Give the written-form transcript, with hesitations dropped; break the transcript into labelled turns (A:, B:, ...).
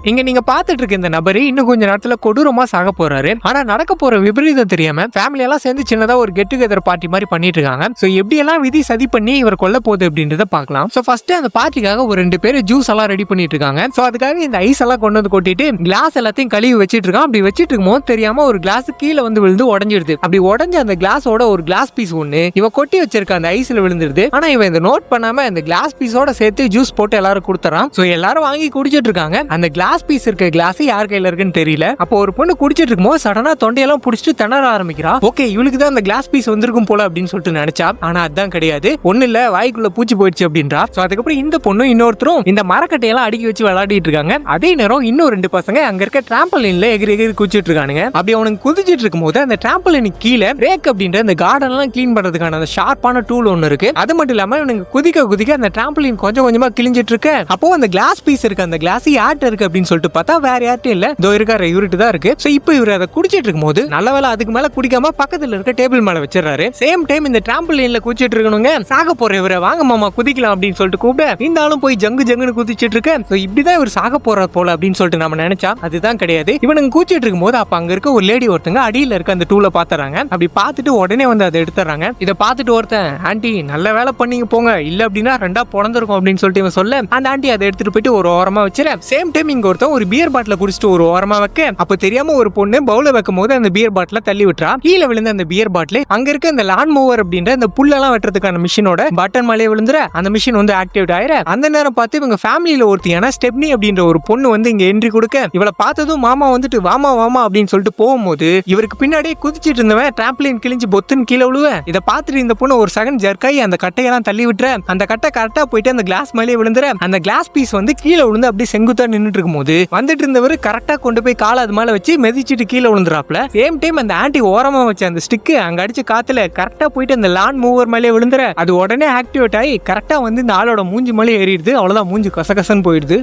A: இங்க நீங்க பாத்துட்டு இருக்க இந்த நபரு இன்னும் கொஞ்ச நேரத்துல கொடூரமா சாக போறாரு. ஆனா நடக்க போற விபரீதம் தெரியாம ஃபேமிலி எல்லாம் சேர்ந்து சின்னதா ஒரு கெட் டுகெதர் பார்ட்டி மாதிரி பண்ணிட்டு இருக்காங்க. சோ எப்படி எல்லாம் விதி சதி பண்ணி இவர் கொல்ல போகுது அப்படின்றத பார்க்கலாம். சோ ஃபர்ஸ்ட் அந்த பார்ட்டிக்காக ஒரு 2 பேர் ஜூஸ் எல்லாம் ரெடி பண்ணிட்டு இருக்காங்க. சோ அதுக்காக இந்த ஐஸ் எல்லாம் கொண்டு வந்து கொட்டிட்டு கிளாஸ் எல்லாத்தையும் கழுவி வச்சிட்டு இருக்கான். அப்படி வச்சிட்டு இருக்கும்போது தெரியாம ஒரு கிளாஸ் கீழே வந்து விழுந்து உடைஞ்சிருது. அப்படி உடைஞ்ச அந்த கிளாஸோட ஒரு கிளாஸ் பீஸ் ஒண்ணு இவ கொட்டி வச்சிருக்க அந்த ஐஸ்ல விழுந்துருது. ஆனா இவன் இந்த நோட் பண்ணாம அந்த கிளாஸ் பீஸோட சேர்த்து ஜூஸ் போட்டு எல்லாரும் கொடுத்துறான். சோ எல்லாரும் வாங்கி குடிச்சிட்டு இருக்காங்க. அந்த கிளாஸ் பீஸ் இருக்க கிளாஸ் யார் கையில இருக்குன்னு தெரியல. அப்போ ஒரு பொண்ணு குடிச்சிட்டு இருக்கும்போது சடனா தொண்டையெல்லாம் புடிச்சிட்டு திணற ஆரம்பிக்கிறா. ஓகே இவளுக்கு தான் அந்த கிளாஸ் பீஸ் வந்திருக்கும் போல அப்படின்னு சொல்லிட்டு நினைச்சா. ஆனா அதான் கிடையாது. ஒண்ணு இல்ல வாய்க்குள்ள பூச்சி போயிடுச்சு அப்படின்றா. சோ அதுக்கப்புறம் இந்த பொண்ணு இன்னொருத்தரும் இந்த மரக்கட்டையெல்லாம் அடுக்கி வச்சு விளையாடிட்டு இருக்காங்க. அதே நேரம் இன்னும் 2 பசங்க அங்க இருக்க டிராம்பலின்ல எகிரி எகிரி குதிச்சிட்டு இருக்கானுங்க. அப்படி அவனுக்கு குதிச்சிட்டு இருக்கும்போது அந்த டிராம்பலினுக்கு கீழே ரேக் அப்படின்ற அந்த கார்டன் எல்லாம் கிளீன் பண்றதுக்கான அந்த ஷார்ப்பான டூல் ஒன்னு இருக்கு. அது மட்டும் இல்லாம இவனுக்கு குதிக்க குதிக்க அந்த டிராம்பலின் கொஞ்சம் கொஞ்சமா கிழிஞ்சிட்டு இருக்கு. அப்போ அந்த கிளாஸ் பீஸ் இருக்கு. அந்த கிளாஸ் யார்ட்ட இருக்கு அப்படின்னு சொல்லிட்டு பார்த்தா வேற யார்ட்டும் இல்ல, இதோ இருக்காரு இவர்கிட்ட தான் இருக்கு. சோ இப்போ இவர் அதை குடிச்சிட்டு இருக்கும்போது நல்ல வேளை அதுக்கு மேல குடிக்காம பக்கத்துல இருக்க டேபிள் மேல வச்சிடறாரு. சேம் டைம் இந்த டிராம்பலின்ல குதிச்சிட்டு இருக்கணுங்க. சாக போற இவரை வாங்க மாமா குதிக்கலாம் அப்படின்னு சொல்லிட்டு கூப்பிட இந்த ஆளும் போய் ஜங்கு ஜங்குன்னு குதிச்சிட்டு இருக்கு. சோ இப்படிதான் இவர் சாக போறார் போல அப்படின்னு சொல்லிட்டு நம்ம நினைச்சா அதுதான் கிடையாது. இவனுங்க குதிச்சிட்டு இருக்கும்போது அப்ப அங்க இருக்க ஒரு லேடி ஒருத்தங்க அடியில இருக்க அந்த டூலை பாத்துறாங்க. அப்படி பார்த்துட்டு உடனே வந்து அதை எடுத்துறாங்க. இதை பார்த்துட்டு ஒருத்தன் ஆண்டி நல்ல வேலை பண்ணீங்க போங்க, இல்ல அப்படின்னா 2 பிறந்திருக்கும் அப்படின்னு சொல்லிட்டு இவன் சொல்ல அந்த ஆண்டி அதை எடுத்துட்டு போயிட்டு ஒரு ஓரமா வச்சிர. சேம் டைம் இங்க ஒருத்தன் ஒரு பியர் பாட்டில குடிச்சிட்டு ஒரு ஓரமா வைக்க அப்ப தெரியாம ஒரு பொண்ணு பவுல வைக்கும் போது அந்த பியர் பாட்டில தள்ளி விட்டுறா. கீழே விழுந்த அந்த பியர் பாட்டில் அங்க இருக்க அந்த லான் மூவர் அப்படின்ற அந்த புல்லெல்லாம் வெட்டுறதுக்கான மிஷினோட பட்டன் மேலே விழுந்துற அந்த மிஷின் வந்து ஆக்டிவேட் ஆயிர. அந்த நேரம் பார்த்து இவங்க ஃபேமிலியில ஒருத்தியான ஸ்டெப்னி அப்படின்ற ஒரு பொண்ணு வந்து இங்க என்ட்ரி கொடுக்க இவளை பார்த்ததும் மாமா வந்துட்டு வாமா வாமா அப்படின்னு சொல்லிட்டு போகும்போது இவருக்கு பின்னாடியே குதிச்சிட்டு இருந்தவன் டிராம்பலின் கிழிஞ்சு பொத்துன்னு கீழே விழுவ. இதை பார்த்துட்டு இந்த பொண்ணு ஒரு செகண்ட் ஜர்க்காய் அந்த கட்டையெல்லாம் தள்ளி விட்டுற. அந்த கட்டை கரெக்டா போயிட்டு அந்த கிளாஸ் மேலே விழுந்துற. அந்த கிளாஸ் பீஸ் வந்து கீழே விழுந்து அப்படியே செங்குத்தா நின்றுட்டு இருக்கும்போது வந்துட்டு இருந்தவர் கரெக்டா கொண்டு போய் காலை அது மேல வச்சு மெதிச்சிட்டு கீழே விழுந்துறாப்ல. சேம் டைம் அந்த ஆண்டி ஓரமா வச்ச அந்த ஸ்டிக் அங்க அடிச்சு காத்துல கரெக்டா போயிட்டு அந்த லான் மூவர் மேலே விழுந்துற. அது உடனே ஆக்டிவேட் ஆகி கரெக்டா வந்து இந்த ஆளோட மூஞ்சி மேலே ஏறிடுது. அவ்வளவுதான் மூஞ்சி கசகசன்னு போயிடுது.